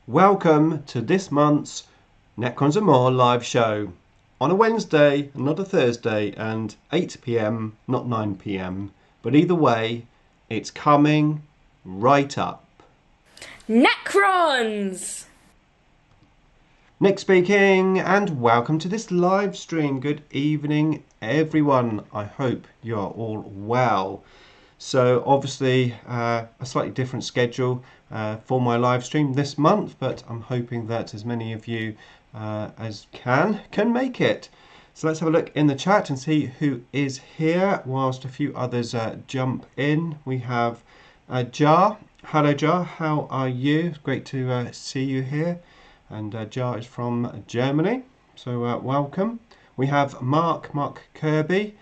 Welcome to this month's Necrons and More live show on a Wednesday, not a Thursday, and 8 p.m, not 9 p.m. But either way, it's coming right up. Necrons! Nick speaking, and welcome to this live stream. Good evening, everyone. I hope you are all well. So obviously a slightly different schedule for my live stream this month, but I'm hoping that as many of you as can make it. So let's have a look in the chat and see who is here whilst a few others jump in. We have Jar. Hello Jar, how are you? It's great to see you here. And Jar is from Germany, so welcome. We have Mark Kirby.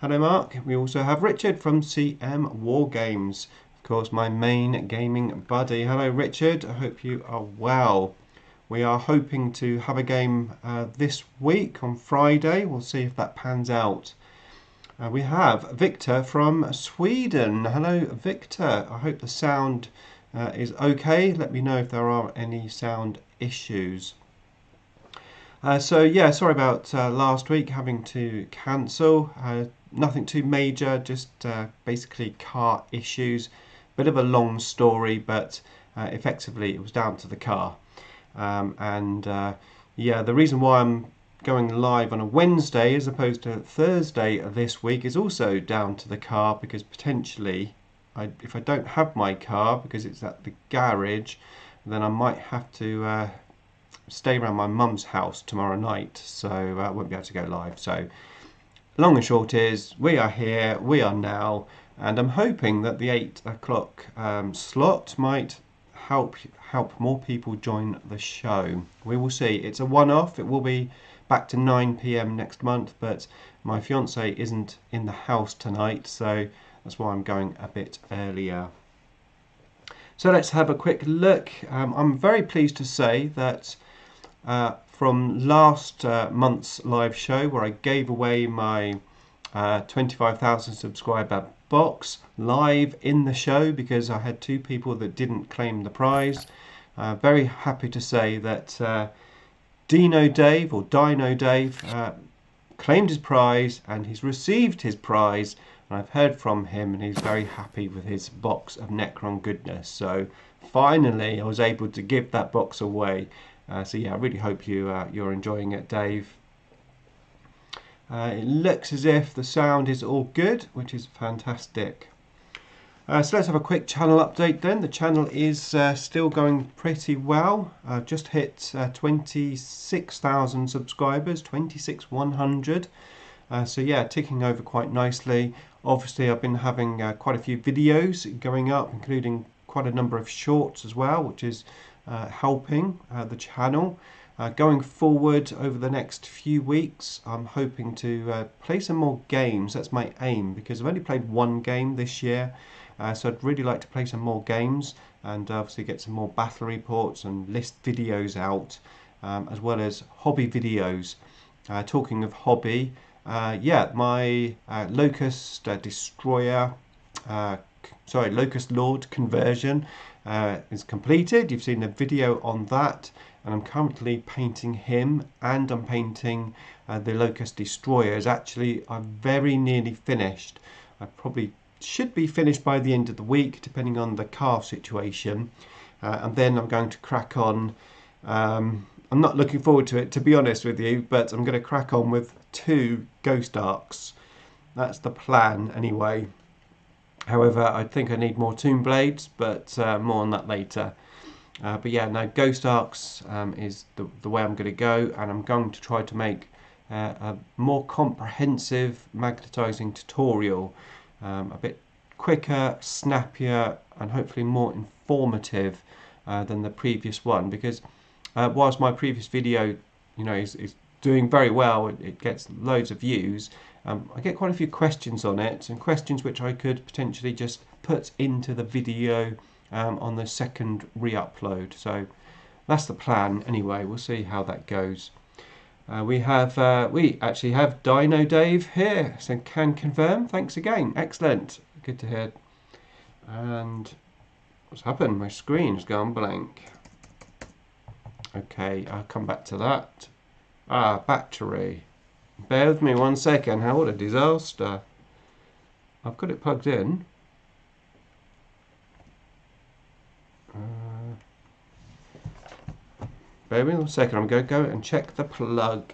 Hello Mark. We also have Richard from CM Wargames, of course my main gaming buddy. Hello Richard, I hope you are well. We are hoping to have a game this week on Friday. We'll see if that pans out. We have Victor from Sweden. Hello Victor, I hope the sound is okay. Let me know if there are any sound issues. So yeah, sorry about last week having to cancel. Nothing too major, just basically car issues. Bit of a long story, but effectively it was down to the car. Yeah, the reason why I'm going live on a Wednesday as opposed to Thursday this week is also down to the car, because potentially if I don't have my car because it's at the garage, then I might have to stay around my mum's house tomorrow night, so I won't be able to go live. So long and short is, we are here, we are now, and I'm hoping that the 8 o'clock slot might help more people join the show. We will see. It's a one-off. It will be back to 9 p.m. next month, but my fiance isn't in the house tonight, so that's why I'm going a bit earlier. So let's have a quick look. I'm very pleased to say that from last month's live show, where I gave away my 25,000 subscriber box live in the show because I had 2 people that didn't claim the prize. Very happy to say that Dino Dave claimed his prize, and he's received his prize, and I've heard from him and he's very happy with his box of Necron goodness. So finally I was able to give that box away. So yeah, I really hope you're enjoying it, Dave. It looks as if the sound is all good, which is fantastic. So let's have a quick channel update then. The channel is still going pretty well. I've just hit 26,000 subscribers, 26,100. So yeah, ticking over quite nicely. Obviously I've been having quite a few videos going up, including quite a number of shorts as well, which is helping the channel. Going forward over the next few weeks, I'm hoping to play some more games. That's my aim, because I've only played 1 game this year, so I'd really like to play some more games and obviously get some more battle reports and list videos out, as well as hobby videos. Talking of hobby, yeah, my Locust Destroyer, Locust Lord conversion is completed. You've seen a video on that, and I'm currently painting him, and I'm painting the Locust Destroyers. Actually, I'm very nearly finished. I probably should be finished by the end of the week, depending on the car situation, and then I'm going to crack on. I'm not looking forward to it, to be honest with you, but I'm going to crack on with 2 Ghost Arcs. That's the plan anyway. However, I think I need more Tomb Blades, but more on that later. But yeah, no, Ghost Arcs is the way I'm going to go, and I'm going to try to make a more comprehensive magnetising tutorial, a bit quicker, snappier, and hopefully more informative than the previous one, because whilst my previous video, you know, is doing very well, it gets loads of views, I get quite a few questions on it, and questions which I could potentially just put into the video on the second re-upload. So that's the plan anyway. We'll see how that goes. We actually have Dino Dave here, so can confirm. Thanks again. Excellent. Good to hear. And what's happened? My screen's gone blank. Okay, I'll come back to that. Battery. Bear with me 1 second. What a disaster. I've got it plugged in. Bear with me 1 second. I'm going to go and check the plug.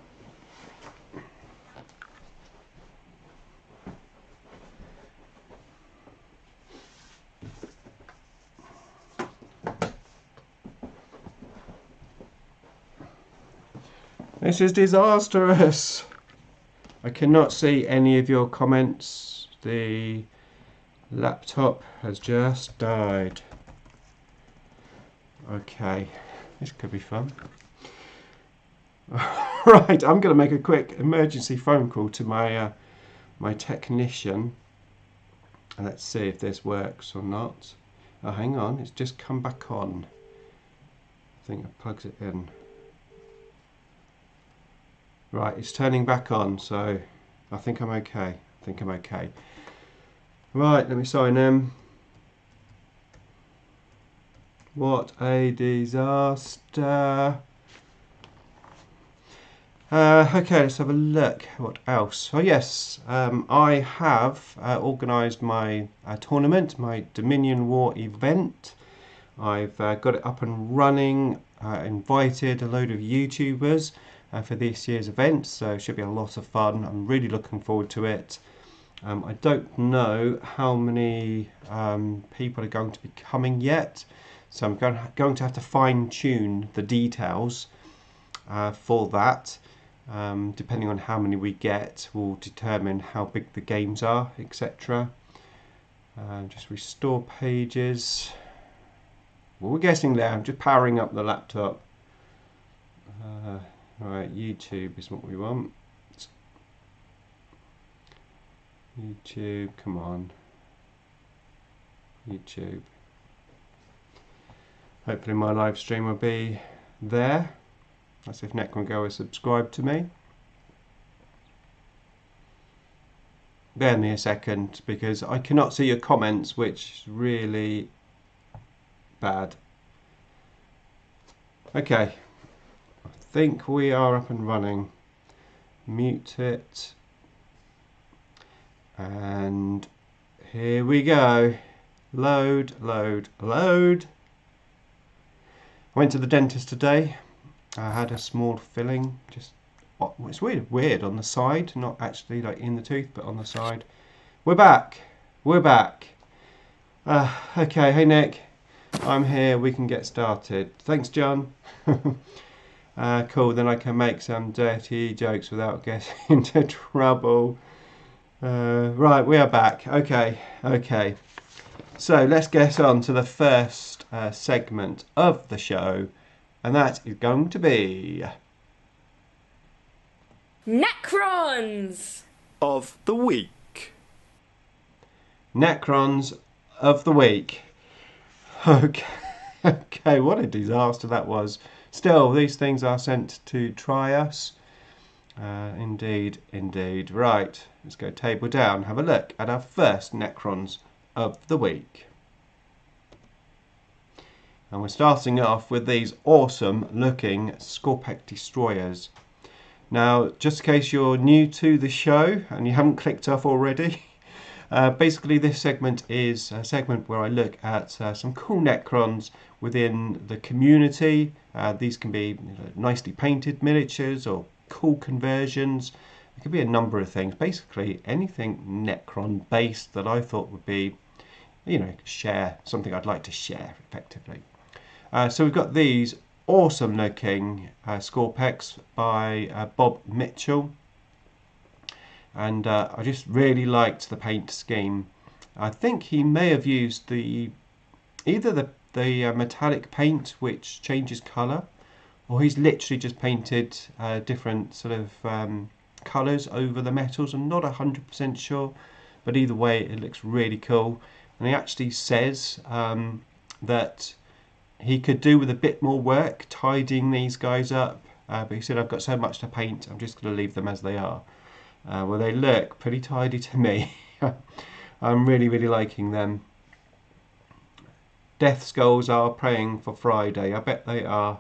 This is disastrous. I cannot see any of your comments. The laptop has just died. Okay, this could be fun. Right, I'm going to make a quick emergency phone call to my my technician. And let's see if this works or not. Oh, hang on, it's just come back on. I think it plugs it in. Right, it's turning back on, so I think I'm okay. Right, let me sign in. What a disaster. Okay, let's have a look. What else? Oh yes, I have organised my tournament, my Dominion War event. I've got it up and running, invited a load of YouTubers for this year's event, so it should be a lot of fun. I'm really looking forward to it. I don't know how many people are going to be coming yet, so I'm going to have to fine-tune the details for that. Depending on how many we get will determine how big the games are, etc. Just restore pages. Well, we're getting there. I'm just powering up the laptop. Right, YouTube is what we want. YouTube, come on. YouTube. Hopefully my live stream will be there. That's if Necron Go is subscribed to me. Bear me a second because I cannot see your comments, which is really bad. Okay. I think we are up and running. Mute it. And here we go. Load, load, load. I went to the dentist today. I had a small filling, just it's weird on the side, not actually like in the tooth, but on the side. We're back. Okay, hey Nick, I'm here. We can get started. Thanks, John. Cool. Then I can make some dirty jokes without getting into trouble. Right, we are back. Okay. So let's get on to the first segment of the show. And that is going to be Necrons of the week. Necrons of the week. Okay, what a disaster that was. Still, these things are sent to try us. Indeed. Right, let's go table down. Have a look at our first Necrons of the week. And we're starting off with these awesome looking Scorpec destroyers. Now, just in case you're new to the show and you haven't clicked off already, basically this segment is a segment where I look at some cool Necrons within the community. These can be nicely painted miniatures or cool conversions. It could be a number of things. Basically anything Necron based that I thought would be, something I'd like to share effectively. So we've got these awesome looking Scorpecs by Bob Mitchell, and I just really liked the paint scheme. I think he may have used either the metallic paint which changes colour, or he's literally just painted different sort of colours over the metals. I'm not 100% sure, but either way it looks really cool. And he actually says that he could do with a bit more work tidying these guys up, but he said, I've got so much to paint, I'm just going to leave them as they are. Well, they look pretty tidy to me. I'm really liking them. Death Skulls are praying for Friday. I bet they are.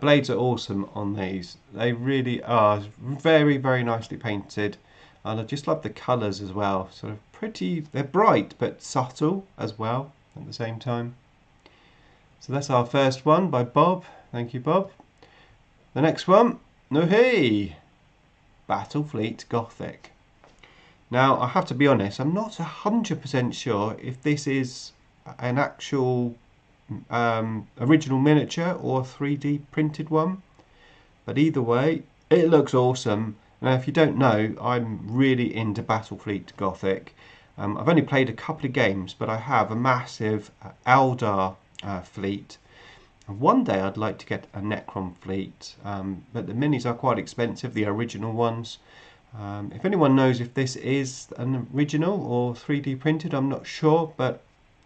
Blades are awesome on these. They really are very, very nicely painted. And I just love the colours as well. Sort of pretty, they're bright but subtle as well at the same time. So that's our first one by Bob. Thank you, Bob. The next one, no hey, Battlefleet Gothic. Now, I have to be honest, I'm not 100% sure if this is an actual original miniature or 3D printed one. But either way, it looks awesome. Now, if you don't know, I'm really into Battlefleet Gothic. I've only played a couple of games, but I have a massive Eldar fleet. And one day I'd like to get a Necron fleet, but the minis are quite expensive, the original ones. If anyone knows if this is an original or 3D printed, I'm not sure, but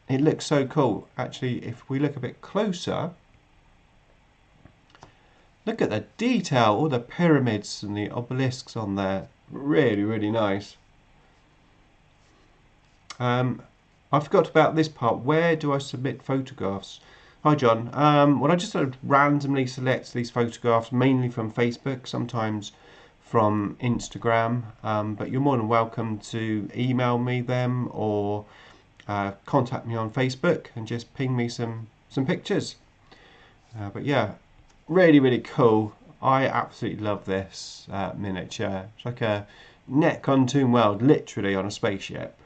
it looks so cool. Actually, if we look a bit closer, look at the detail, all the pyramids and the obelisks on there. Really, really nice. I forgot about this part. Where do I submit photographs? Hi John. Well, I just sort of randomly select these photographs, mainly from Facebook, sometimes from Instagram, but you're more than welcome to email me them or contact me on Facebook and just ping me some pictures. But yeah, really, really cool. I absolutely love this miniature. It's like a Necron Tomb World, literally on a spaceship.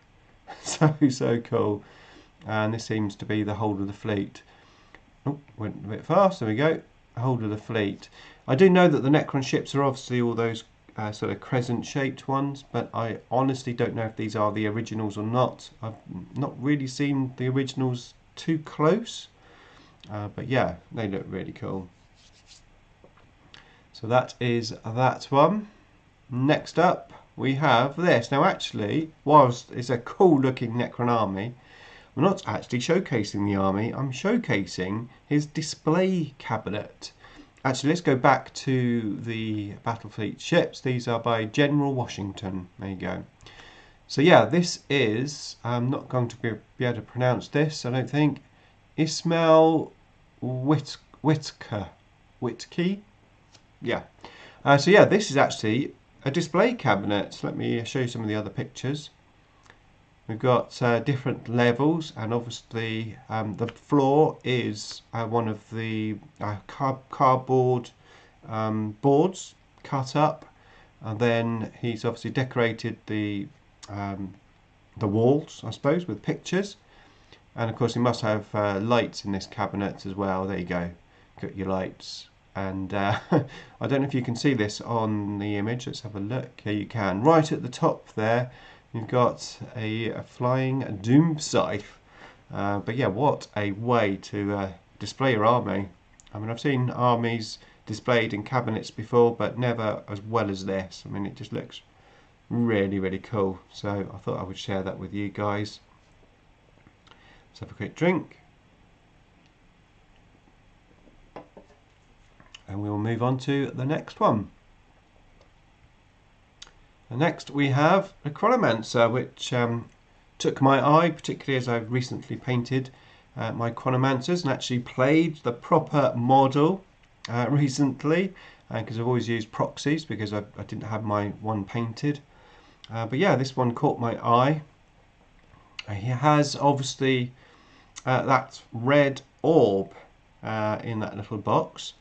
So cool. And this seems to be the whole of the fleet. Oh, went a bit fast. There we go. Whole of the fleet. I do know that the Necron ships are obviously all those sort of crescent-shaped ones, but I honestly don't know if these are the originals or not. I've not really seen the originals too close, but yeah, they look really cool. So that is that one. Next up, we have this. Now, actually, whilst it's a cool-looking Necron army, I'm not actually showcasing the army, I'm showcasing his display cabinet. Actually, let's go back to the Battlefleet ships. These are by General Washington. There you go. So yeah, this is, I'm not going to be able to pronounce this, I don't think, Ismail Whitkey. Yeah. So yeah, this is actually a display cabinet. Let me show you some of the other pictures. We've got different levels, and obviously the floor is one of the cardboard boards cut up, and then he's obviously decorated the walls, I suppose, with pictures, and of course he must have lights in this cabinet as well. There you go, got your lights. And I don't know if you can see this on the image. Let's have a look. Here you can. Right at the top there, you've got a flying doom scythe. But yeah, what a way to display your army. I mean, I've seen armies displayed in cabinets before, but never as well as this. I mean, it just looks really, really cool. So I thought I would share that with you guys. Let's have a quick drink. And we will move on to the next one. And next we have a Chronomancer, which took my eye, particularly as I've recently painted my Chronomancers and actually played the proper model recently, because I've always used proxies because I didn't have my one painted. But yeah, this one caught my eye. He has obviously that red orb in that little box.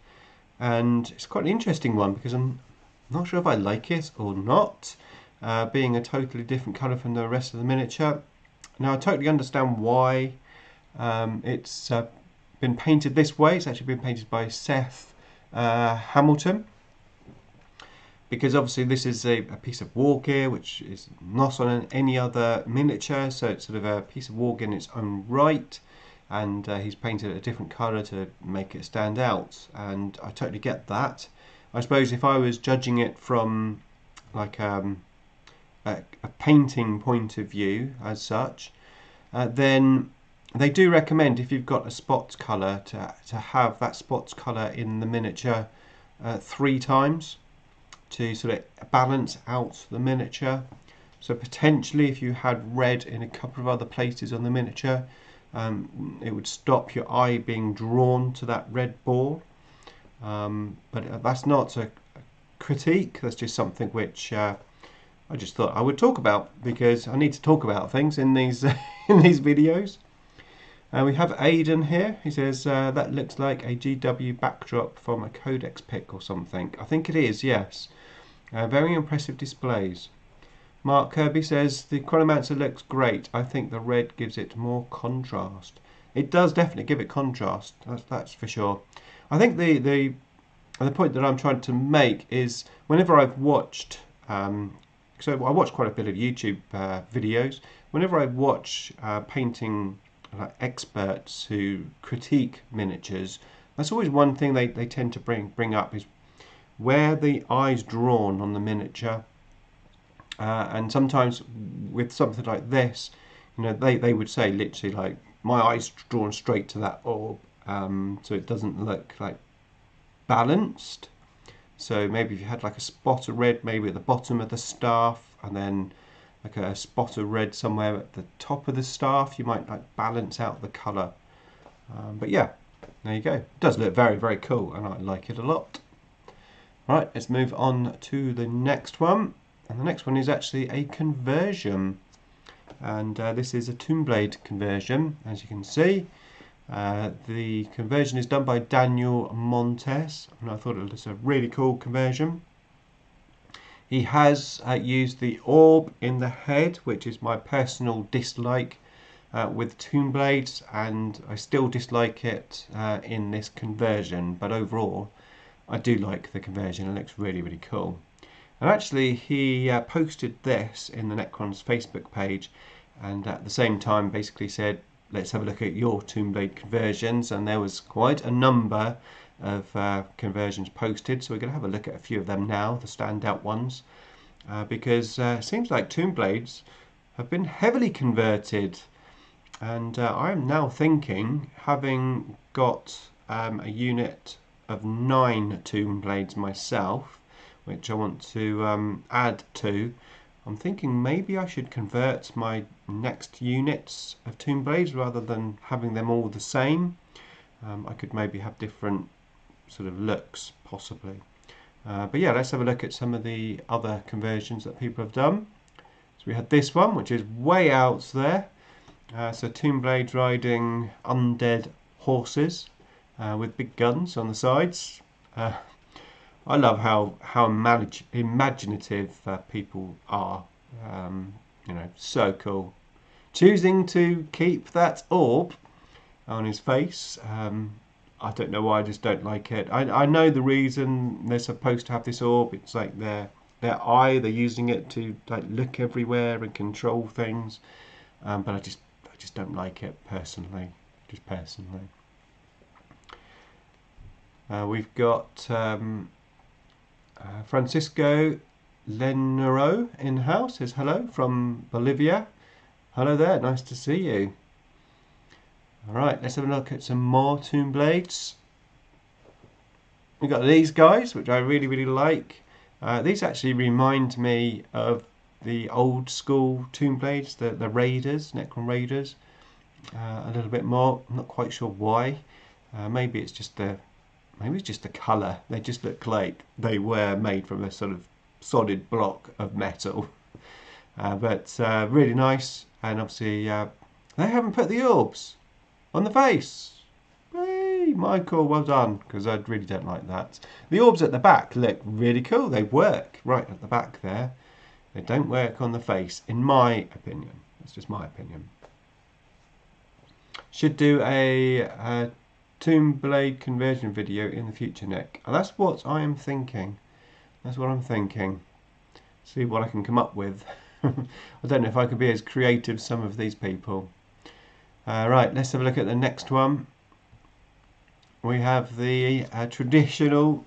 And it's quite an interesting one because I'm not sure if I like it or not, being a totally different colour from the rest of the miniature. Now I totally understand why it's been painted this way. It's actually been painted by Seth Hamilton, because obviously this is a piece of war gear which is not on any other miniature, so it's sort of a piece of war gear in its own right. And he's painted a different colour to make it stand out, and I totally get that. I suppose if I was judging it from like a painting point of view as such, then they do recommend, if you've got a spots colour, to have that spots colour in the miniature 3 times to sort of balance out the miniature. So potentially if you had red in a couple of other places on the miniature, it would stop your eye being drawn to that red ball. but that's not a critique. That's just something which I just thought I would talk about, because I need to talk about things in these in these videos. We have Aidan here. He says that looks like a GW backdrop from a Codex pick or something. I think it is, yes. Very impressive displays. Mark Kirby says the Chronomancer looks great. I think the red gives it more contrast. It does definitely give it contrast. That's for sure. I think the point that I'm trying to make is, whenever I've watched, so I watch quite a bit of YouTube videos. Whenever I watch painting experts who critique miniatures, that's always one thing they tend to bring up, is where the eye's drawn on the miniature. And sometimes with something like this, you know, they would say literally like, my eye's drawn straight to that orb, so it doesn't look like balanced. So maybe if you had like a spot of red maybe at the bottom of the staff, and then like a spot of red somewhere at the top of the staff, you might like balance out the colour. But yeah, there you go. It does look very, very cool, and I like it a lot. Right, let's move on to the next one. And the next one is actually a conversion. And this is a Toonblade conversion, as you can see. The conversion is done by Daniel Montes, and I thought it was a really cool conversion. He has used the orb in the head, which is my personal dislike with Toonblades, and I still dislike it in this conversion, but overall I do like the conversion. It looks really, really cool. And actually he posted this in the Necrons Facebook page, and at the same time basically said, let's have a look at your Toonblade conversions, and there was quite a number of conversions posted, so we're going to have a look at a few of them now, the standout ones, because it seems like Toonblades have been heavily converted, and I'm now thinking, having got a unit of 9 Toonblades myself, which I want to add to, I'm thinking maybe I should convert my next units of Toonblades rather than having them all the same. I could maybe have different sort of looks possibly. But yeah, let's have a look at some of the other conversions that people have done. So we had this one, which is way out there. So Toonblades riding undead horses with big guns on the sides. I love how imaginative people are. You know, so cool. Choosing to keep that orb on his face. I don't know why, I just don't like it. I know the reason they're supposed to have this orb. It's like their eye. They're using it to like look everywhere and control things. But I just don't like it personally. Just personally. We've got Francisco Lenero in house. Says hello from Bolivia. Hello there, nice to see you. Alright, let's have a look at some more Toonblades. We've got these guys, which I really, really like. These actually remind me of the old school Toonblades, the Raiders, Necron Raiders. A little bit more, I'm not quite sure why. Maybe it's just the colour. They just look like they were made from a sort of solid block of metal. But really nice, and obviously they haven't put the orbs on the face. Hey, Michael, well done, because I really don't like that. The orbs at the back look really cool. They work right at the back there. They don't work on the face, in my opinion. That's just my opinion. Should do a Toonblade conversion video in the future, Nick. And that's what I am thinking. That's what I'm thinking. See what I can come up with. I don't know if I could be as creative as some of these people. Right, let's have a look at the next one. We have the traditional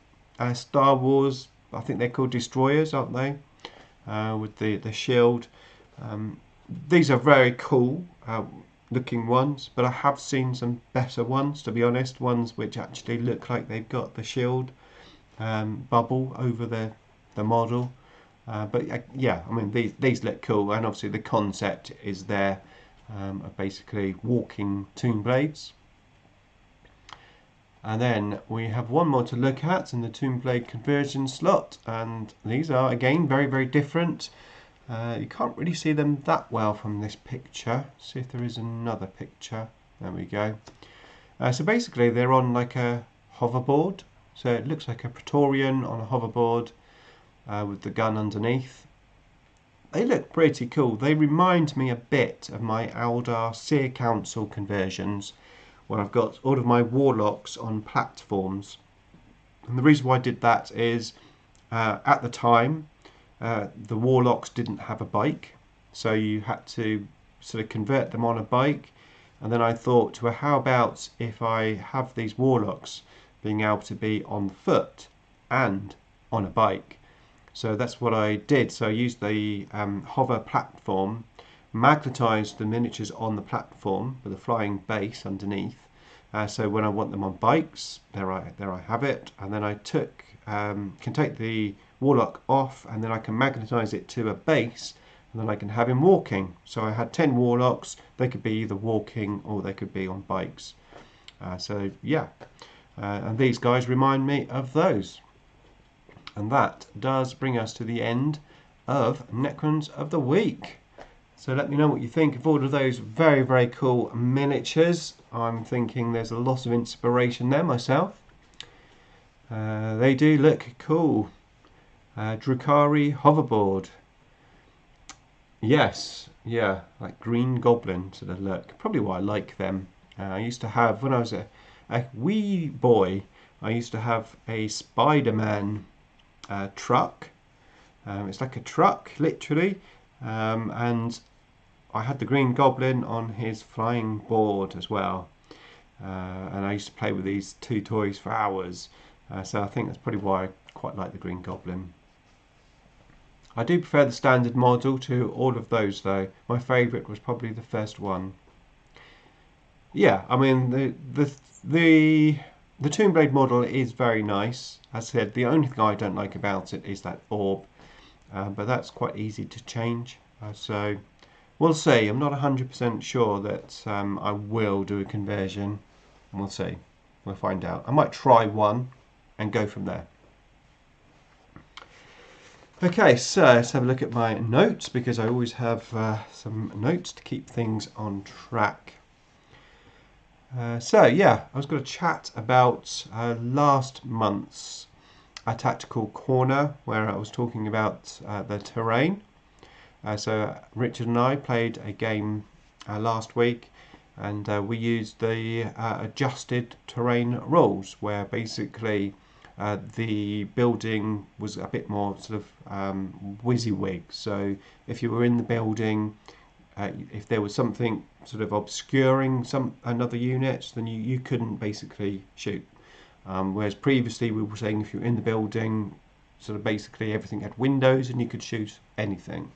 Star Wars, I think they're called destroyers, aren't they? With the shield. These are very cool looking ones, but I have seen some better ones, to be honest. Ones which actually look like they've got the shield bubble over the model. But yeah, I mean, these look cool, and obviously the concept is there of basically walking Toonblades. And then we have one more to look at in the Tomb Blade conversion slot, and these are again very, very different. You can't really see them that well from this picture. See if there is another picture. There we go. So basically they're on like a hoverboard, so it looks like a Praetorian on a hoverboard with the gun underneath. They look pretty cool. They remind me a bit of my Eldar Seer Council conversions, when I've got all of my warlocks on platforms. And the reason why I did that is at the time the warlocks didn't have a bike, so you had to sort of convert them on a bike. And then I thought, well, how about if I have these warlocks being able to be on foot and on a bike? So that's what I did. So I used the hover platform, magnetized the miniatures on the platform with a flying base underneath. So when I want them on bikes, there I have it. And then I can take the warlock off, and then I can magnetize it to a base, and then I can have him walking. So I had 10 warlocks. They could be either walking or they could be on bikes. So yeah, and these guys remind me of those. And that does bring us to the end of Necrons of the Week. So let me know what you think of all of those very, very cool miniatures. I'm thinking there's a lot of inspiration there myself. They do look cool. Drukhari hoverboard. Yes, yeah, like Green Goblin sort of look. Probably why I like them. I used to have, when I was a wee boy, I used to have a Spider-Man truck. It's like a truck, literally. And I had the Green Goblin on his flying board as well. And I used to play with these two toys for hours. So I think that's probably why I quite like the Green Goblin. I do prefer the standard model to all of those though. My favourite was probably the first one. Yeah, I mean the Tomb Blade model is very nice. As I said, the only thing I don't like about it is that orb. But that's quite easy to change. So we'll see. I'm not 100% sure that I will do a conversion. We'll see. We'll find out. I might try one and go from there. Okay, so let's have a look at my notes, because I always have some notes to keep things on track. So yeah, I was going to chat about last month's Tactical Corner, where I was talking about the terrain. So Richard and I played a game last week, and we used the adjusted terrain rules, where basically the building was a bit more sort of WYSIWYG. So if you were in the building, if there was something sort of obscuring another unit, then you couldn't basically shoot. Whereas previously we were saying if you're in the building, sort of basically everything had windows and you could shoot anything.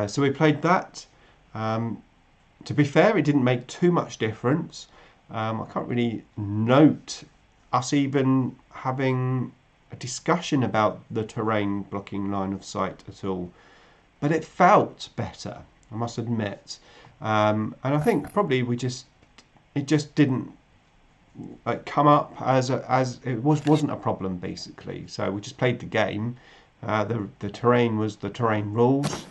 So we played that. To be fair, it didn't make too much difference. I can't really note us even having a discussion about the terrain blocking line of sight at all. But it felt better, I must admit. And I think probably it just didn't come up as it wasn't a problem basically. So we just played the game. The terrain was the terrain rules,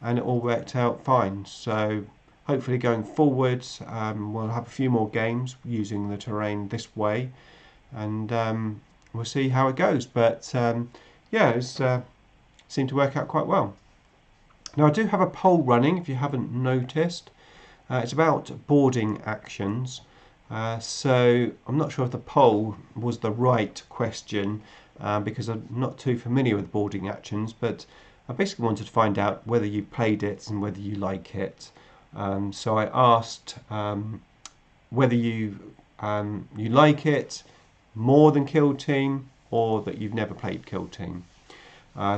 and it all worked out fine. So hopefully going forwards, we'll have a few more games using the terrain this way, and we'll see how it goes. But yeah, it seemed to work out quite well. Now I do have a poll running, if you haven't noticed. It's about boarding actions. So I'm not sure if the poll was the right question, because I'm not too familiar with boarding actions, but I basically wanted to find out whether you played it and whether you like it. So I asked whether you like it more than Kill Team, or that you've never played Kill Team.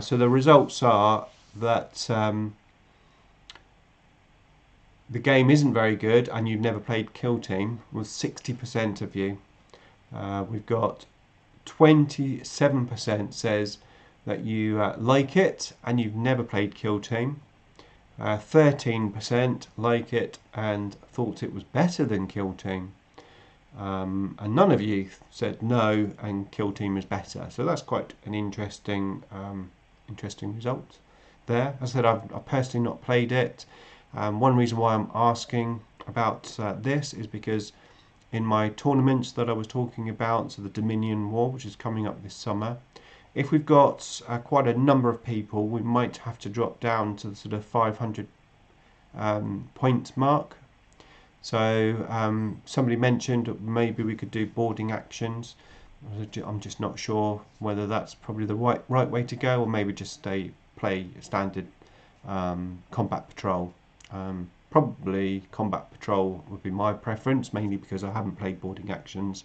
So the results are that the game isn't very good and you've never played Kill Team, was 60% of you. We've got 27% says that you like it and you've never played Kill Team. 13% like it and thought it was better than Kill Team. and none of you said no and Kill Team is better. So that's quite an interesting result there. As I said, I've personally not played it. One reason why I'm asking about this is because in my tournaments that I was talking about, so the Dominion War, which is coming up this summer, if we've got quite a number of people, we might have to drop down to the sort of 500 point mark. So somebody mentioned maybe we could do boarding actions. I'm just not sure whether that's probably the right way to go, or maybe just play standard combat patrol. Probably combat patrol would be my preference, mainly because I haven't played boarding actions.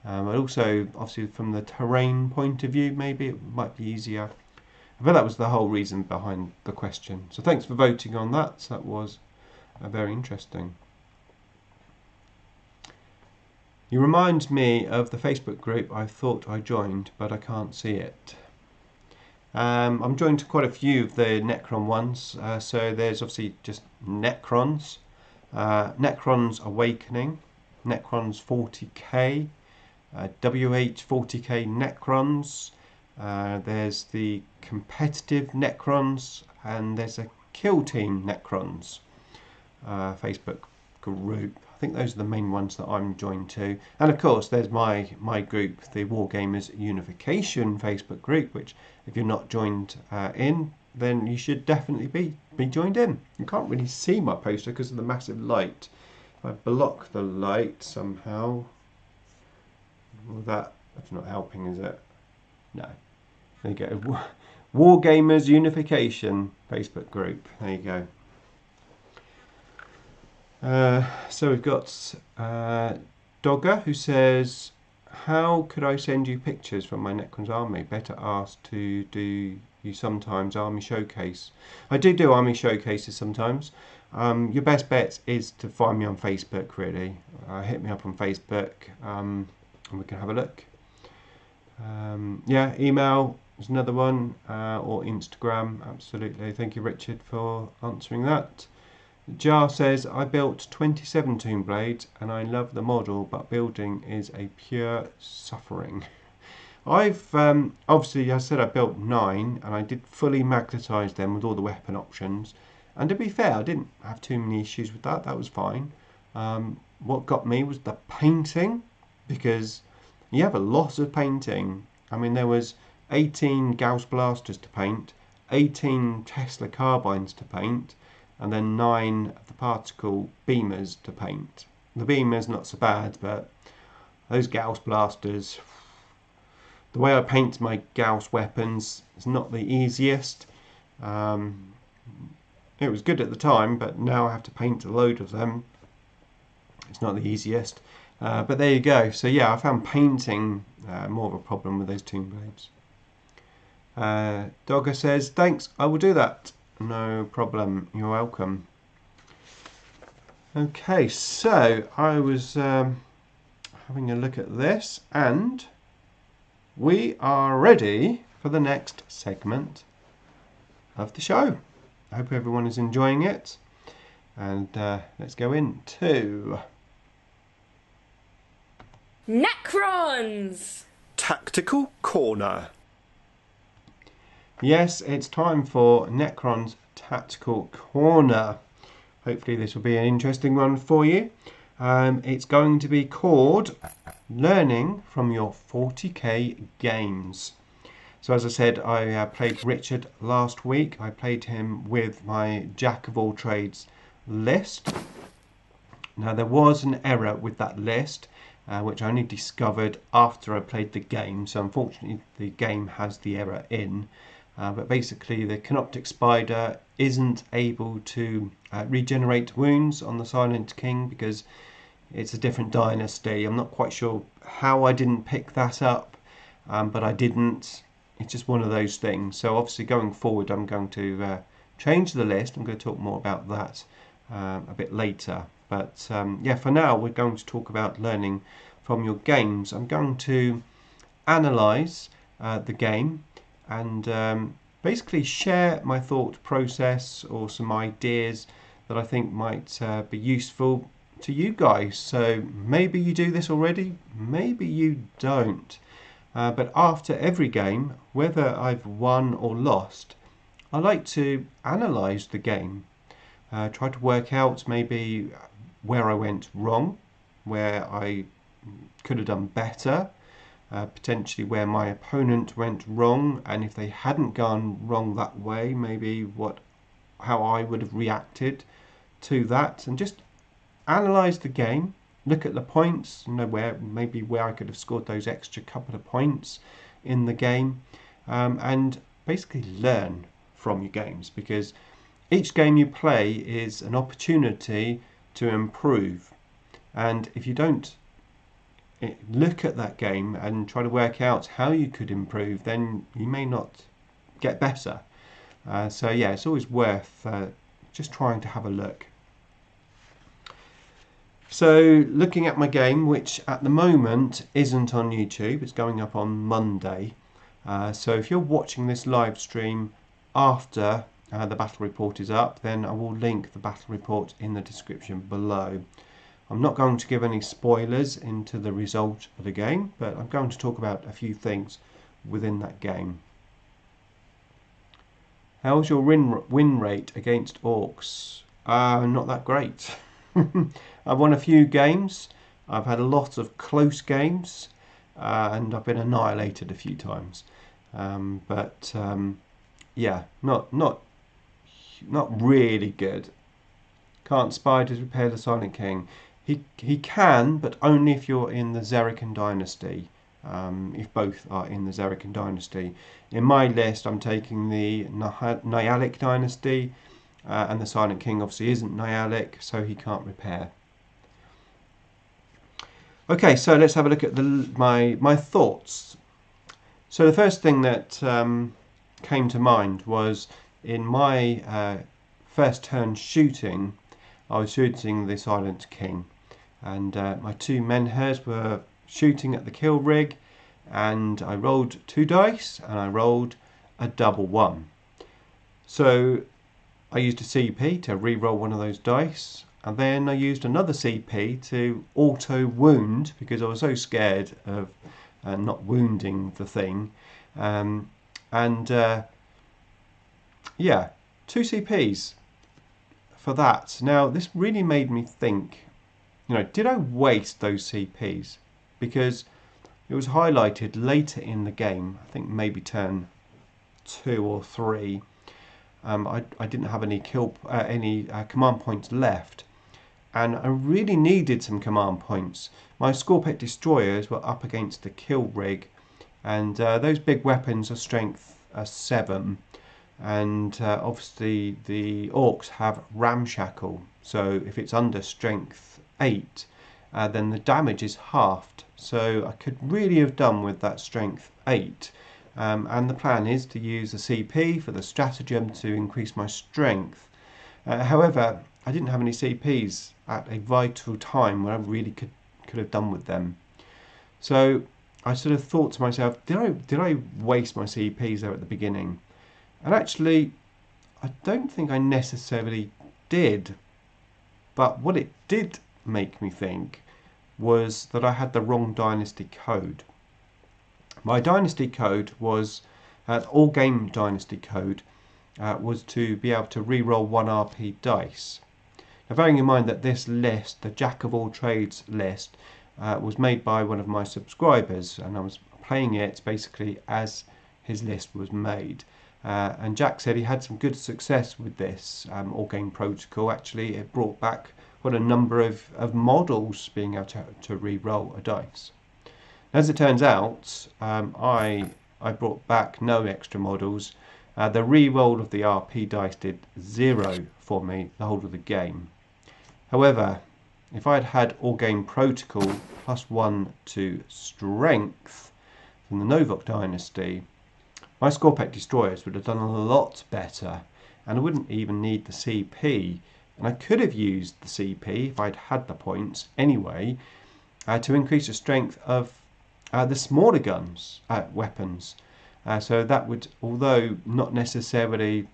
But also, obviously, from the terrain point of view, maybe it might be easier. But that was the whole reason behind the question. So thanks for voting on that. That was very interesting. You remind me of the Facebook group I thought I joined, but I can't see it. I'm joined to quite a few of the Necron ones. So there's obviously just Necrons, Necrons Awakening, Necrons 40k, WH 40k Necrons. There's the competitive Necrons, and there's a Kill Team Necrons Facebook group. I think those are the main ones that I'm joined to. And of course there's my group, the Wargamers Unification Facebook group, which if you're not joined in, then you should definitely be joined in. You can't really see my poster because of the massive light. If I block the light somehow, well, that's not helping, is it? No. There you go. Wargamers Unification Facebook group. There you go. So we've got Dogger, who says, how could I send you pictures from my Necrons army? Better ask to do you sometimes army showcase. I do army showcases sometimes. Your best bet is to find me on Facebook, really. Hit me up on Facebook and we can have a look. Yeah, email is another one, or Instagram, absolutely. Thank you, Richard, for answering that. Jar says, I built 27 Tomb Blades and I love the model, but building is a pure suffering. I've obviously, I said I built 9 and I did fully magnetise them with all the weapon options, and to be fair, I didn't have too many issues with that. That was fine. What got me was the painting, because you have a lot of painting. I mean, there was 18 Gauss blasters to paint, 18 Tesla carbines to paint, and then 9 of the particle beamers to paint. The beamers not so bad, but those Gauss blasters, the way I paint my Gauss weapons is not the easiest. It was good at the time, but now I have to paint a load of them. It's not the easiest, but there you go. So yeah, I found painting more of a problem with those Tomb Blades. Dogger says, thanks, I will do that. No problem, you're welcome. Okay, so I was having a look at this, and we are ready for the next segment of the show. I hope everyone is enjoying it, and let's go into Necrons Tactical Corner. Yes, it's time for Necrons Tactical Corner. Hopefully this will be an interesting one for you. It's going to be called Learning from Your 40k Games. So as I said, I played Richard last week. I played him with my Jack of all trades list. Now there was an error with that list, which I only discovered after I played the game. So unfortunately the game has the error in. But basically the Canoptic Spider isn't able to regenerate wounds on the Silent King because it's a different dynasty. I'm not quite sure how I didn't pick that up, but I didn't. It's just one of those things. So obviously going forward I'm going to change the list. I'm going to talk more about that a bit later. But yeah, for now we're going to talk about learning from your games. I'm going to analyse the game and basically share my thought process or some ideas that I think might be useful to you guys. So maybe you do this already, maybe you don't. But after every game, whether I've won or lost, I like to analyse the game. Try to work out maybe where I went wrong, where I could have done better, potentially where my opponent went wrong, and if they hadn't gone wrong that way, maybe how I would have reacted to that, and just analyse the game, look at the points, where I could have scored those extra couple of points in the game, and basically learn from your games, because each game you play is an opportunity to improve. And if you don't look at that game and try to work out how you could improve, then you may not get better. So yeah, it's always worth just trying to have a look. So looking at my game, which at the moment isn't on YouTube, it's going up on Monday. So if you're watching this live stream after the battle report is up, then I will link the battle report in the description below. I'm not going to give any spoilers into the result of the game, but I'm going to talk about a few things within that game. How's your win rate against orcs? Not that great. I've won a few games, I've had a lot of close games, and I've been annihilated a few times. Yeah, not really good. Can't spiders repair the Silent King? He can, but only if you're in the Zerican Dynasty. If both are in the Zerican Dynasty. In my list, I'm taking the Nyalic Dynasty, and the Silent King obviously isn't Nyalic, so he can't repair. Okay, so let's have a look at my thoughts. So the first thing that came to mind was in my first turn shooting, I was shooting the Silent King, and my two menhirs were shooting at the kill rig, and I rolled 2 dice and I rolled a double 1. So I used a CP to re-roll one of those dice, and then I used another CP to auto wound because I was so scared of not wounding the thing. Yeah, 2 CPs for that. Now this really made me think, did I waste those CPs? Because it was highlighted later in the game, I think maybe turn 2 or 3. I didn't have any command points left, and I really needed some command points. My Scorpet destroyers were up against the kill rig, and those big weapons are strength 7, and obviously the orcs have ramshackle, so if it's under strength 8, then the damage is halved. So I could really have done with that strength 8. And the plan is to use a CP for the stratagem to increase my strength. However, I didn't have any CPs at a vital time when I really could have done with them. So I sort of thought to myself, did I waste my CPs there at the beginning? And actually, I don't think I necessarily did. But what it did make me think was that I had the wrong dynasty code. My dynasty code was, all game dynasty code, was to be able to re-roll 1 RP dice. Now bearing in mind that this list, the Jack of all trades list, was made by one of my subscribers, and I was playing it basically as his list was made. And Jack said he had some good success with this all game protocol. Actually, it brought back quite a number of models being able to re-roll a dice. As it turns out, I brought back no extra models. The re-roll of the RP dice did 0 for me the whole of the game. However, if I had had all game protocol +1 to strength from the Novok dynasty, my Scorpet destroyers would have done a lot better, and I wouldn't even need the CP. And I could have used the CP if I'd had the points anyway to increase the strength of the smaller guns weapons. So that would, although not necessarily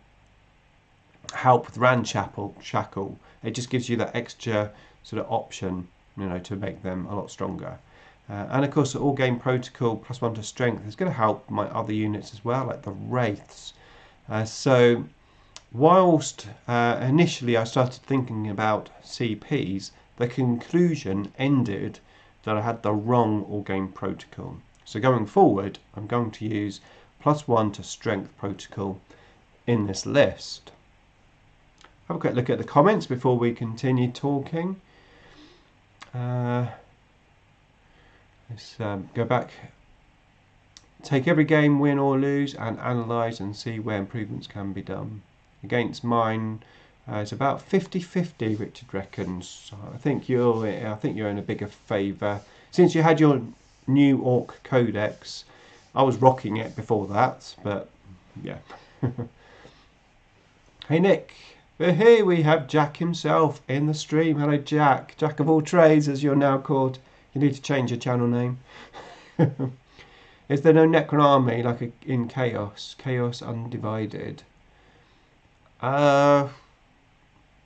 help with shackle, it just gives you that extra sort of option, to make them a lot stronger. And of course, the All Game Protocol +1 to strength is going to help my other units as well, like the Wraiths. So whilst initially I started thinking about CPs, the conclusion ended that I had the wrong All Game Protocol. So going forward, I'm going to use +1 to strength protocol in this list. Have a quick look at the comments before we continue talking. Let's go back. Take every game, win or lose, and analyse and see where improvements can be done. Against mine, it's about 50-50. Richard reckons. I think you're in a bigger favour since you had your new Orc Codex. I was rocking it before that, but yeah. Hey Nick. Here we have Jack himself in the stream. Hello Jack. Jack of all trades, as you're now called. You need to change your channel name. Is there no Necron army like in Chaos? Chaos Undivided. We've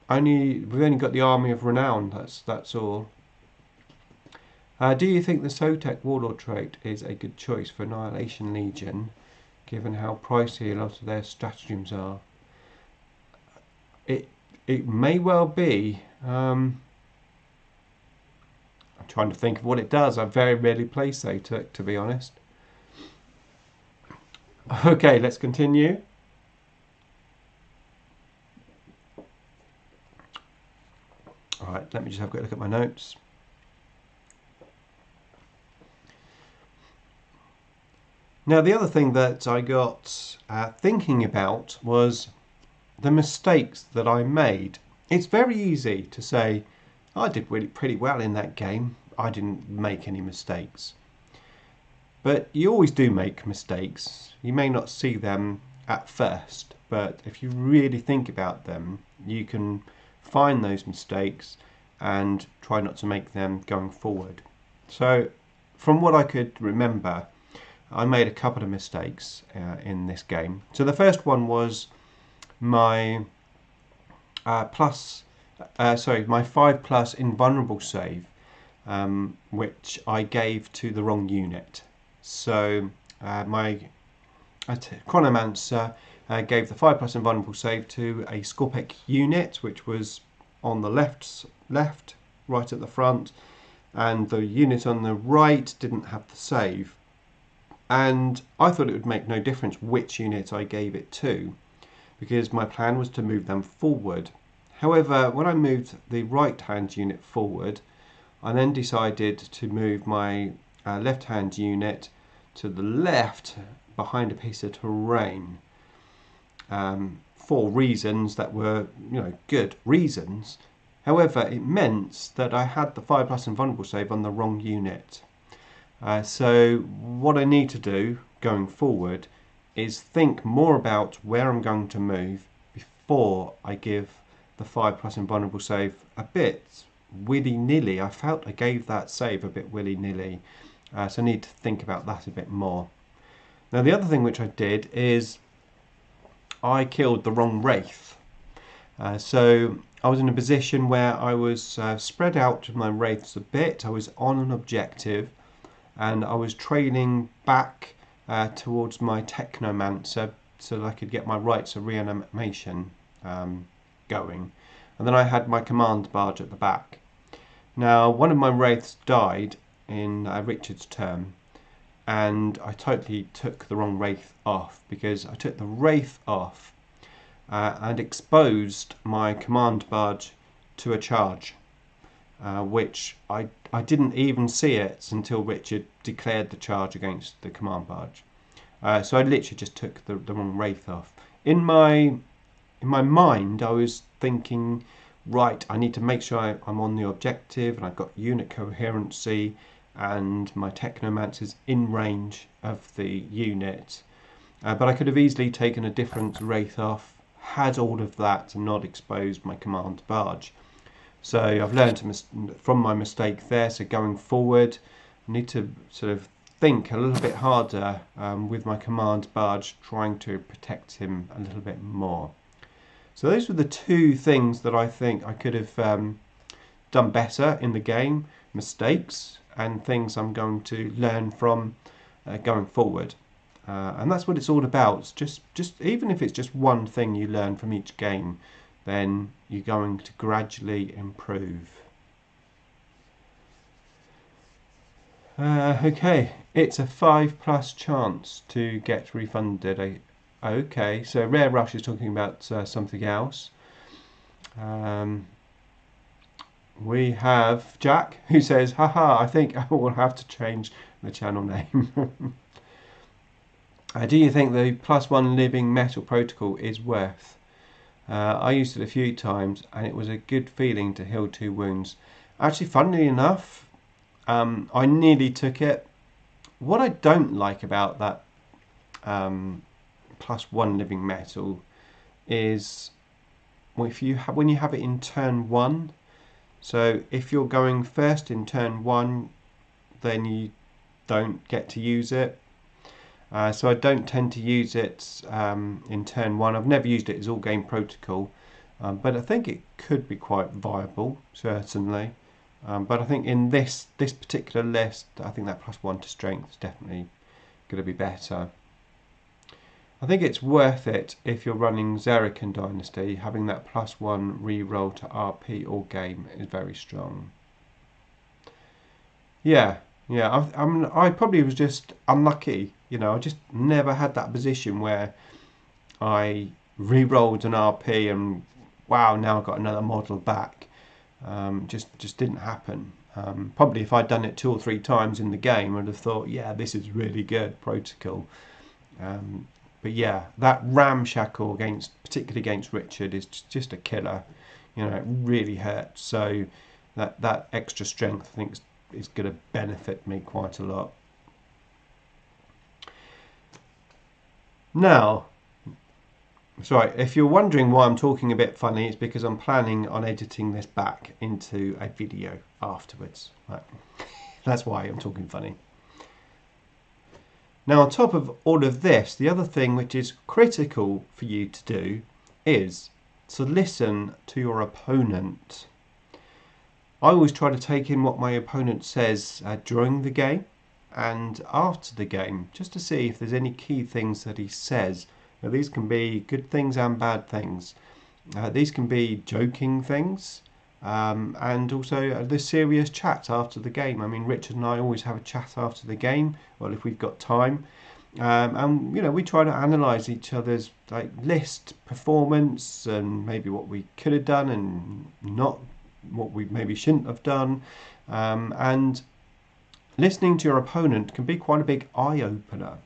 only got the Army of Renown. That's all. Do you think the Sotek Warlord trait is a good choice for Annihilation Legion, given how pricey a lot of their stratagems are? It may well be. I'm trying to think of what it does. I very rarely play Sotek, to be honest. Okay, let's continue. Alright, let me just have a quick look at my notes. Now, the other thing that I got thinking about was the mistakes that I made. It's very easy to say, I did really pretty well in that game. I didn't make any mistakes. But you always do make mistakes. You may not see them at first, but if you really think about them, you can find those mistakes and try not to make them going forward. So, from what I could remember, I made a couple of mistakes in this game. So the first one was my my 5+ invulnerable save, which I gave to the wrong unit. So my Chronomancer gave the 5+ invulnerable save to a Scorpec unit, which was on the left, right at the front, and the unit on the right didn't have the save. And I thought it would make no difference which unit I gave it to, because my plan was to move them forward. However, when I moved the right-hand unit forward, I then decided to move my left-hand unit to the left behind a piece of terrain for reasons that were, good reasons. However, it meant that I had the 5+ invulnerable save on the wrong unit. So what I need to do going forward is think more about where I'm going to move before I give the 5+ invulnerable save a bit willy-nilly. I felt I gave that save a bit willy-nilly, so I need to think about that a bit more. Now the other thing which I did is I killed the wrong Wraith. So I was in a position where I was spread out with my Wraiths a bit. I was on an objective and I was trailing back towards my Technomancer so that I could get my rites of reanimation going. And then I had my command barge at the back. Now one of my Wraiths died in Richard's turn, and I totally took the wrong Wraith off, because I took the Wraith off and exposed my command barge to a charge, which I didn't even see it until Richard declared the charge against the command barge. So I literally just took the wrong Wraith off. In my mind, I was thinking, right, I need to make sure I'm on the objective and I've got unit coherency and my Technomancer's in range of the unit. But I could have easily taken a different Wraith off, had all of that and not exposed my command barge. So I've learned from my mistake there, so going forward I need to sort of think a little bit harder with my command barge, trying to protect him a little bit more. So those were the two things that I think I could have done better in the game, mistakes, and things I'm going to learn from going forward. And that's what it's all about. It's just even if it's just one thing you learn from each game, then you're going to gradually improve. Okay, it's a 5+ chance to get refunded. Okay, so Rare Rush is talking about something else. We have Jack who says, haha, I think I will have to change the channel name. Do you think the +1 living metal protocol is worth? I used it a few times and it was a good feeling to heal 2 wounds. Actually, funnily enough, I nearly took it. What I don't like about that +1 living metal is when you have it in turn 1. So if you're going first in turn 1, then you don't get to use it. So I don't tend to use it in turn 1. I've never used it as all game protocol, but I think it could be quite viable, certainly. But I think in this particular list, I think that +1 to strength is definitely going to be better. I think it's worth it if you're running Zerican Dynasty. Having that +1 reroll to RP all game is very strong. Yeah. I probably was just unlucky. You know, I just never had that position where I re-rolled an RP and wow, now I've got another model back. Just didn't happen. Probably if I'd done it 2 or 3 times in the game, I'd have thought, yeah, this is really good protocol. But yeah, that ramshackle particularly against Richard, is just a killer. You know, it really hurts. So that extra strength, I think, is going to benefit me quite a lot. Now, sorry, if you're wondering why I'm talking a bit funny, it's because I'm planning on editing this back into a video afterwards. Right. That's why I'm talking funny. Now, on top of all of this, the other thing which is critical for you to do is to listen to your opponent. I always try to take in what my opponent says during the game and after the game, just to see if there's any key things that he says. Now, these can be good things and bad things. These can be joking things, and also the serious chat after the game. I mean, Richard and I always have a chat after the game, well, if we've got time. And, you know, we try to analyse each other's list, performance, and maybe what we could have done and not what we maybe shouldn't have done. And listening to your opponent can be quite a big eye-opener.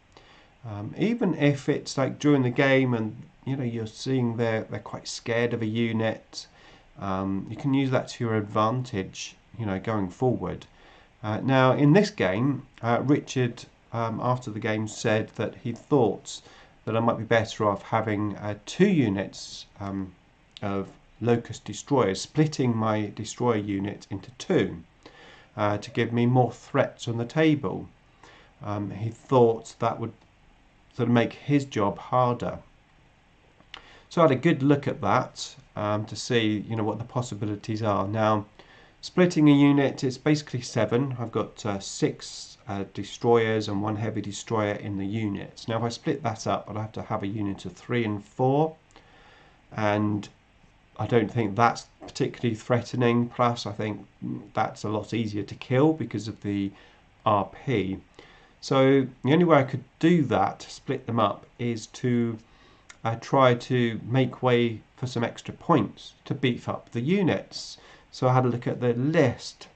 Even if it's during the game and you're seeing they're quite scared of a unit, you can use that to your advantage going forward. Now in this game, Richard after the game said that he thought that I might be better off having 2 units of Locust destroyers, splitting my destroyer unit into 2 to give me more threats on the table. He thought that would sort of make his job harder. So I had a good look at that to see what the possibilities are. Now, splitting a unit, it's basically 7. I've got 6 destroyers and 1 heavy destroyer in the units. Now if I split that up, I'll have to have a unit of 3 and 4, and I don't think that's particularly threatening. Plus I think that's a lot easier to kill because of the RP. So the only way I could do that, to split them up, is to try to make way for some extra points to beef up the units. So I had a look at the list,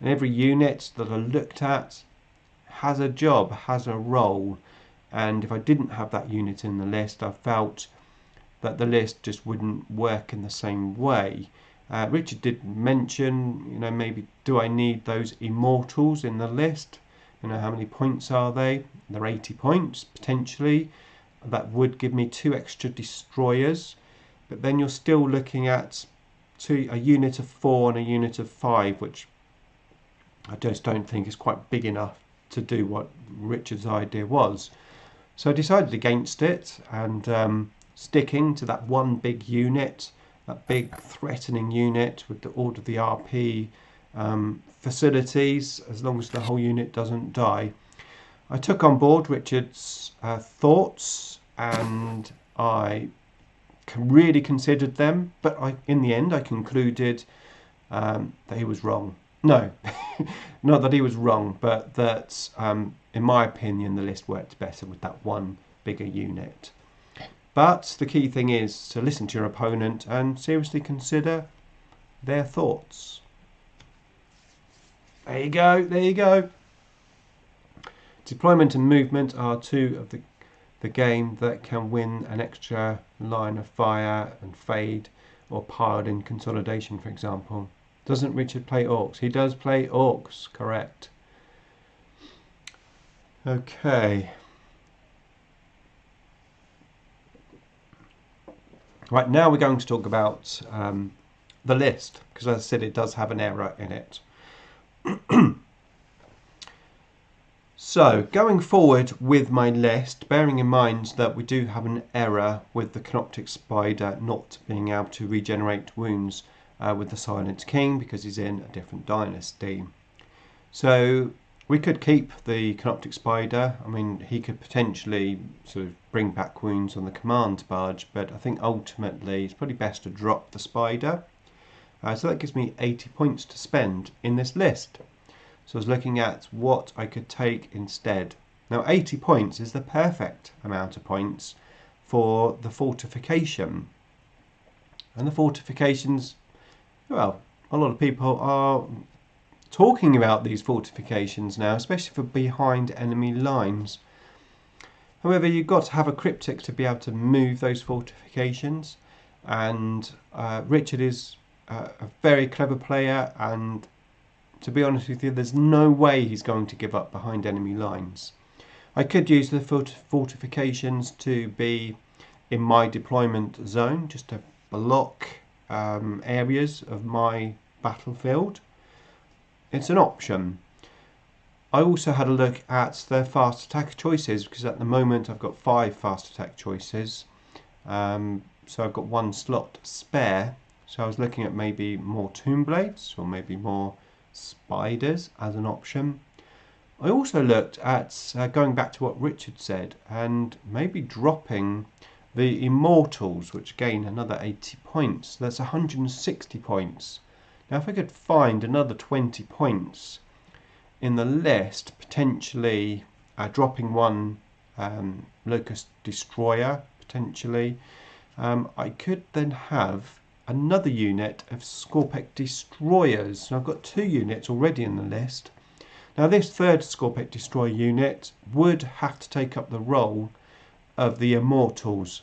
and every unit that I looked at has a job, has a role, and if I didn't have that unit in the list, I felt that the list just wouldn't work in the same way. Richard did mention, maybe do I need those immortals in the list? How many points are they? They're 80 points potentially. That would give me 2 extra destroyers, but then you're still looking at a unit of 4 and a unit of 5, which I just don't think is quite big enough to do what Richard's idea was. So I decided against it and sticking to that 1 big unit that big threatening unit with all of the RP facilities, as long as the whole unit doesn't die. I took on board Richard's thoughts, and I really considered them, but in the end I concluded that he was wrong. No, not that he was wrong, but that in my opinion the list worked better with that one bigger unit. But the key thing is to listen to your opponent and seriously consider their thoughts. There you go, there you go. Deployment and movement are two of the game that can win an extra line of fire and fade or piled in consolidation, for example. Doesn't Richard play orcs? He does play orcs, correct. Okay. Right, now we're going to talk about the list, because as I said, it does have an error in it. So, going forward with my list, bearing in mind that we do have an error with the Canoptic Spider not being able to regenerate wounds with the Silent King because he's in a different dynasty. So, we could keep the Canoptic Spider. I mean, he could potentially sort of bring back wounds on the command barge, but I think ultimately it's probably best to drop the Spider. So that gives me 80 points to spend in this list. So I was looking at what I could take instead. Now 80 points is the perfect amount of points for the fortification. And the fortifications, well, a lot of people are talking about these fortifications now, especially for behind enemy lines. However, you've got to have a cryptic to be able to move those fortifications, and Richard is a very clever player, and to be honest with you, there's no way he's going to give up behind enemy lines. I could use the fortifications to be in my deployment zone, just to block areas of my battlefield. It's an option. I also had a look at the fast attack choices, because at the moment I've got 5 fast attack choices. So I've got 1 slot spare. So I was looking at maybe more Tomb Blades or maybe more Spiders as an option. I also looked at going back to what Richard said and maybe dropping the Immortals, which gain another 80 points. That's 160 points. Now if I could find another 20 points in the list, potentially dropping 1 Locust Destroyer, potentially, I could then have another unit of Scorpec Destroyers. Now I've got 2 units already in the list. Now this 3rd Scorpec Destroyer unit would have to take up the role of the Immortals.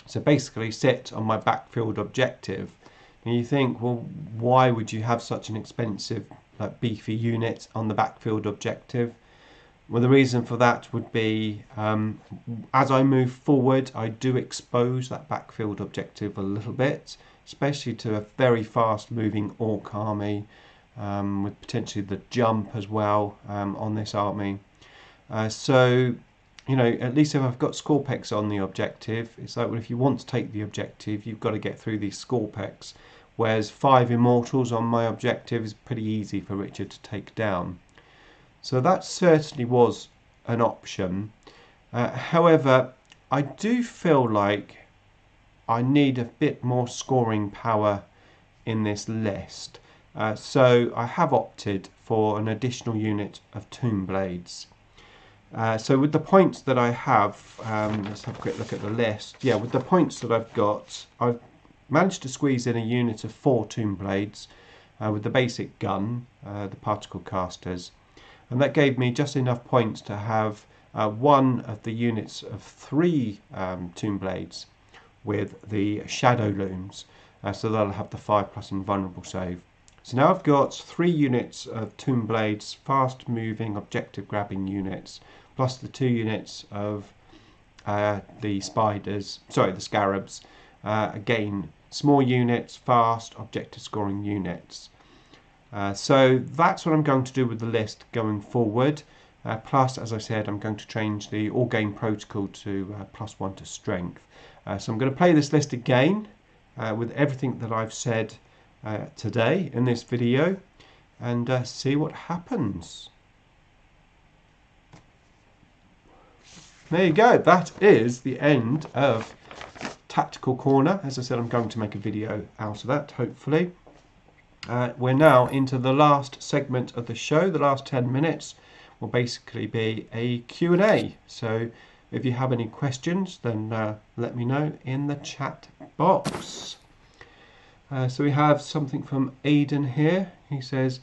So basically sit on my backfield objective. And you think, well, why would you have such an expensive, beefy unit on the backfield objective? Well, the reason for that would be, as I move forward, I do expose that backfield objective a little bit, especially to a very fast moving orc army, with potentially the jump as well on this army. So, you know, at least if I've got Scorpex on the objective, it's like, well, if you want to take the objective, you've got to get through these Scorpex, whereas 5 Immortals on my objective is pretty easy for Richard to take down. So that certainly was an option. However, I do feel like I need a bit more scoring power in this list. So I have opted for an additional unit of Tomb Blades. So with the points that I have, let's have a quick look at the list. Yeah, with the points that I've got, I've managed to squeeze in a unit of 4 Tomb Blades with the basic gun, the particle casters. And that gave me just enough points to have 1 of the units of 3 Tomb Blades with the Shadow Looms, so that'll have the 5+ invulnerable save. So now I've got 3 units of Tomb Blades, fast moving objective grabbing units, plus the 2 units of the Spiders, sorry, the Scarabs. Again, small units, fast objective scoring units. So that's what I'm going to do with the list going forward. Plus, as I said, I'm going to change the all game protocol to +1 to strength. So I'm going to play this list again with everything that I've said today in this video, and see what happens. There you go, that is the end of Tactical Corner. As I said, I'm going to make a video out of that, hopefully. We're now into the last segment of the show. The last 10 minutes will basically be a Q&A. So if you have any questions, then let me know in the chat box. So we have something from Aidan here. He says,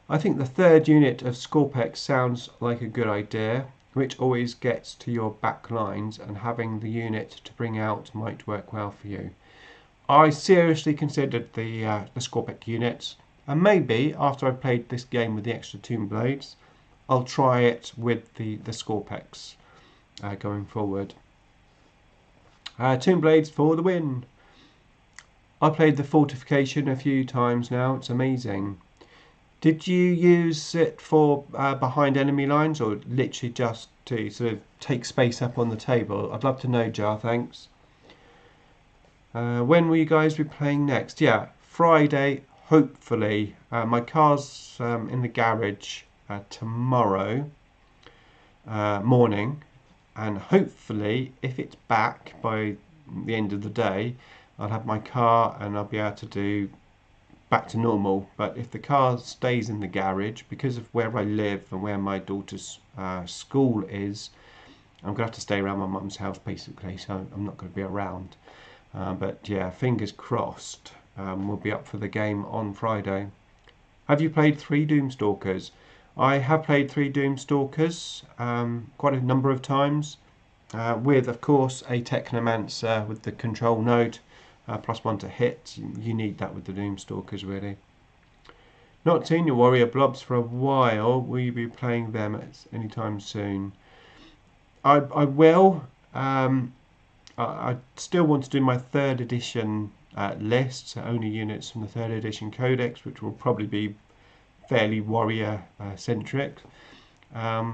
I think the third unit of Scorpex sounds like a good idea, which always gets to your back lines, and having the unit to bring out might work well for you. I seriously considered the Scorpex units, and maybe after I've played this game with the extra Tomb Blades, I'll try it with the Scorpex going forward. Tomb Blades for the win! I played the Fortification a few times now, it's amazing. Did you use it for behind enemy lines, or literally just to sort of take space up on the table? I'd love to know, Jar, thanks. When will you guys be playing next? Yeah, Friday, hopefully. My car's in the garage tomorrow morning, and hopefully, if it's back by the end of the day, I'll have my car and I'll be able to do back to normal. But if the car stays in the garage, because of where I live and where my daughter's school is, I'm gonna have to stay around my mum's house basically, so I'm not going to be around. But yeah, fingers crossed, we'll be up for the game on Friday. Have you played 3 Doomstalkers? I have played 3 Doomstalkers quite a number of times, with of course a Technomancer with the control node, +1 to hit. You need that with the Doomstalkers really. Not seen your Warrior Blobs for a while. Will you be playing them at any time soon? I will. I still want to do my 3rd edition list, so only units from the 3rd edition codex, which will probably be fairly warrior centric. I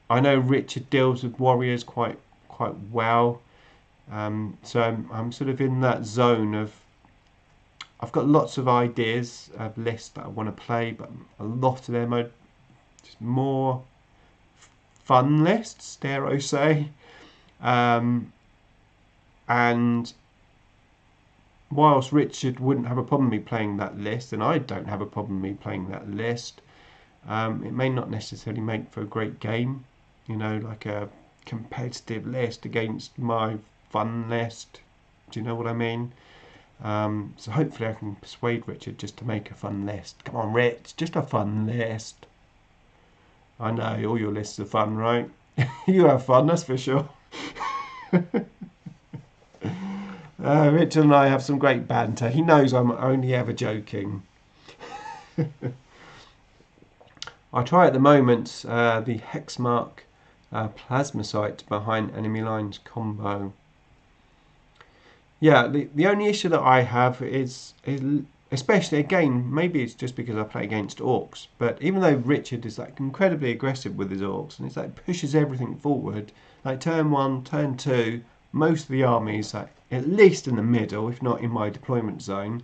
know Richard deals with warriors quite well, so I'm sort of in that zone of, I've got lots of ideas of lists that I want to play, but a lot of them are just more fun lists, dare I say. And whilst Richard wouldn't have a problem me playing that list, and I don't have a problem me playing that list, it may not necessarily make for a great game, you know, like a competitive list against my fun list. Do you know what I mean? So hopefully I can persuade Richard just to make a fun list. Come on, Rich, just a fun list. I know all your lists are fun, right? You have fun, that's for sure. Richard and I have some great banter. He knows I'm only ever joking. I try at the moment the Hexmark Plasmacite behind enemy lines combo. Yeah, the only issue that I have is especially, again, maybe it's just because I play against orcs, but even though Richard is like incredibly aggressive with his orcs, and it's like pushes everything forward, like turn 1, turn 2, most of the army is like at least in the middle, if not in my deployment zone.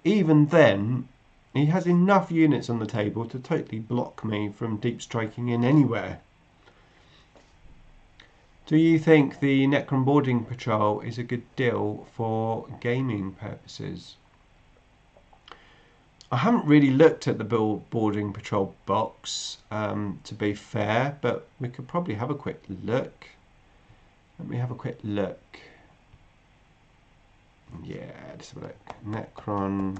Even then, he has enough units on the table to totally block me from deep striking in anywhere. Do you think the Necron boarding patrol is a good deal for gaming purposes? I haven't really looked at the boarding patrol box, to be fair, but we could probably have a quick look. Let me have a quick look. Yeah, just have a look. Necron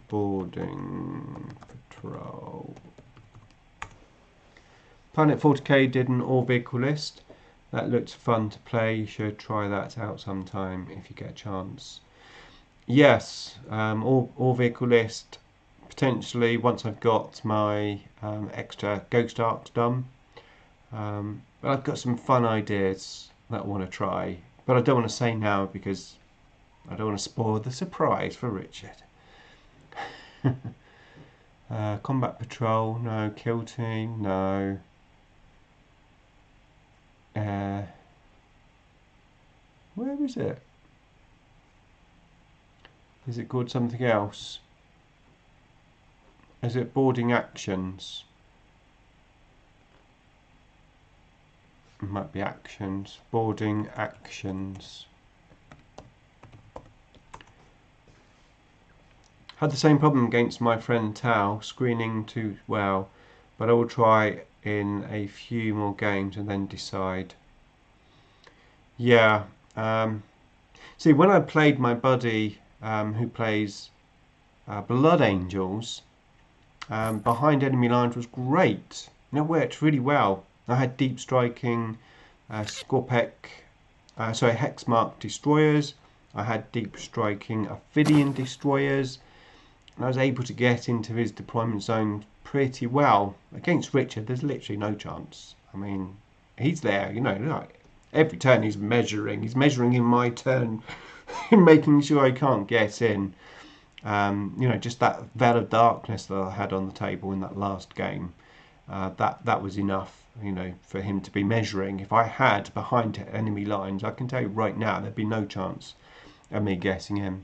boarding patrol. Planet 40k did an all vehicle list. That looks fun to play. You should try that out sometime if you get a chance. Yes, all vehicle list potentially once I've got my extra ghost arcs done. But I've got some fun ideas that I want to try, but I don't want to say now because I don't want to spoil the surprise for Richard. Combat patrol, no. Kill team, no. Where is it? Is it called something else? Is it boarding actions? It might be actions. Boarding actions. Had the same problem against my friend Tao, screening too well, but I will try in a few more games and then decide. Yeah. See, when I played my buddy who plays Blood Angels, behind enemy lines was great. It worked really well. I had deep striking Hexmark destroyers. I had deep striking Ophidian destroyers. And I was able to get into his deployment zone pretty well. Against Richard, there's literally no chance. I mean, he's there, like every turn he's measuring. He's measuring in my turn, making sure I can't get in. Just that veil of darkness that I had on the table in that last game. That was enough, for him to be measuring. If I had behind enemy lines, I can tell you right now, there'd be no chance of me getting him.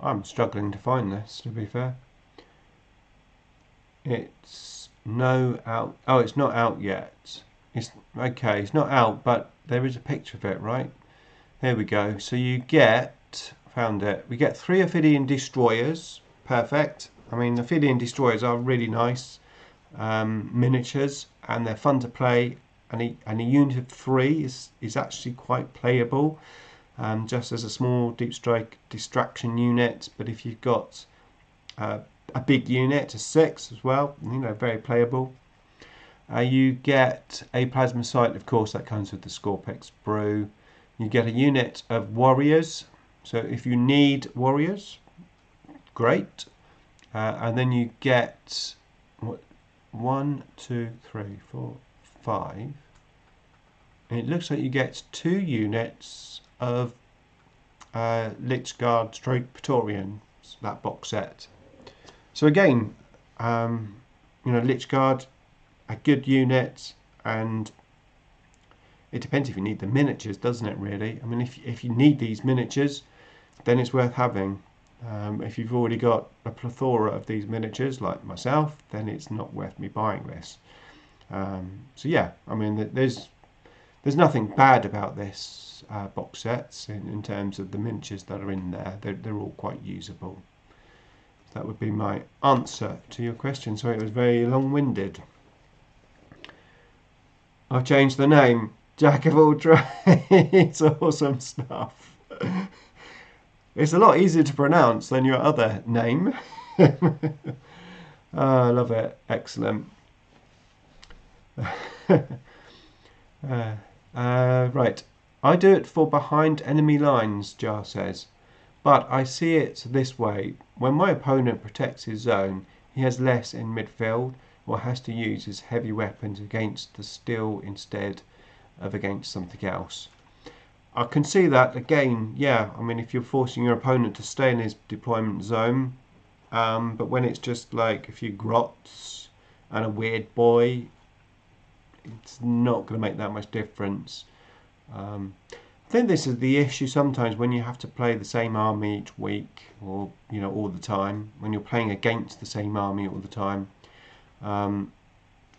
I'm struggling to find this, to be fair. It's no out. Oh, it's not out yet. It's okay. It's not out, but there is a picture of it, right? There we go. So you get, found it. We get 3 Ophidian destroyers. Perfect. I mean, the Ophidian destroyers are really nice miniatures, and they're fun to play. And a unit of 3 is actually quite playable. Just as a small deep strike distraction unit, but if you've got a big unit, a 6 as well, very playable. You get a plasma sight, of course, that comes with the Scorpex brew. You get a unit of warriors, so if you need warriors, great. And then you get 1, 2, 3, 4, 5. And it looks like you get 2 units of Lichguard stroke Praetorian, that box set. So again, Lichguard, a good unit, and it depends if you need the miniatures, doesn't it, really? I mean, if you need these miniatures, then it's worth having. If you've already got a plethora of these miniatures, like myself, then it's not worth me buying this. So yeah, I mean, there's nothing bad about this box sets in terms of the miniatures that are in there. They're all quite usable. That would be my answer to your question. Sorry, it was very long-winded. I've changed the name. Jack of all trades. Awesome stuff. It's a lot easier to pronounce than your other name. I love it. Excellent. Right. I do it for behind enemy lines, Jar says. But I see it this way. When my opponent protects his zone, he has less in midfield or has to use his heavy weapons against the steel instead of against something else. I can see that again, yeah. I mean, if you're forcing your opponent to stay in his deployment zone, but when it's just like a few grots and a weird boy, it's not going to make that much difference. I think this is the issue sometimes when you have to play the same army each week, or all the time. When you're playing against the same army all the time,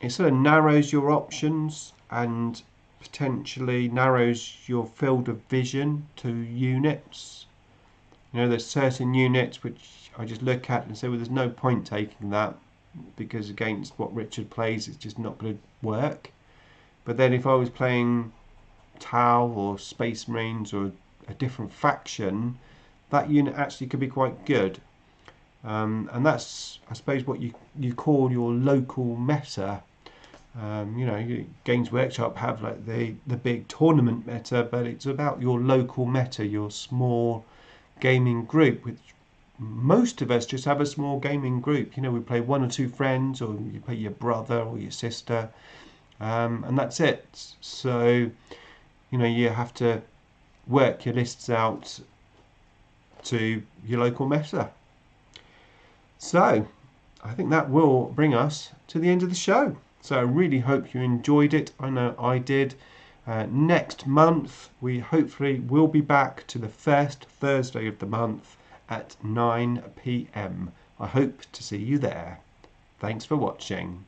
it sort of narrows your options and potentially narrows your field of vision to units. There's certain units which I just look at and say, well, there's no point taking that because against what Richard plays, it's just not going to work. But then if I was playing Tau or Space Marines or a different faction, that unit actually could be quite good. And that's, I suppose, what you call your local meta. Games Workshop have like the big tournament meta, but it's about your local meta, your small gaming group, which most of us just have a small gaming group. We play 1 or 2 friends, or you play your brother or your sister, and that's it. So you have to work your lists out to your local meta. So I think that will bring us to the end of the show. So I really hope you enjoyed it. I know I did. Next month, we hopefully will be back to the first Thursday of the month at 9 p.m. I hope to see you there. Thanks for watching.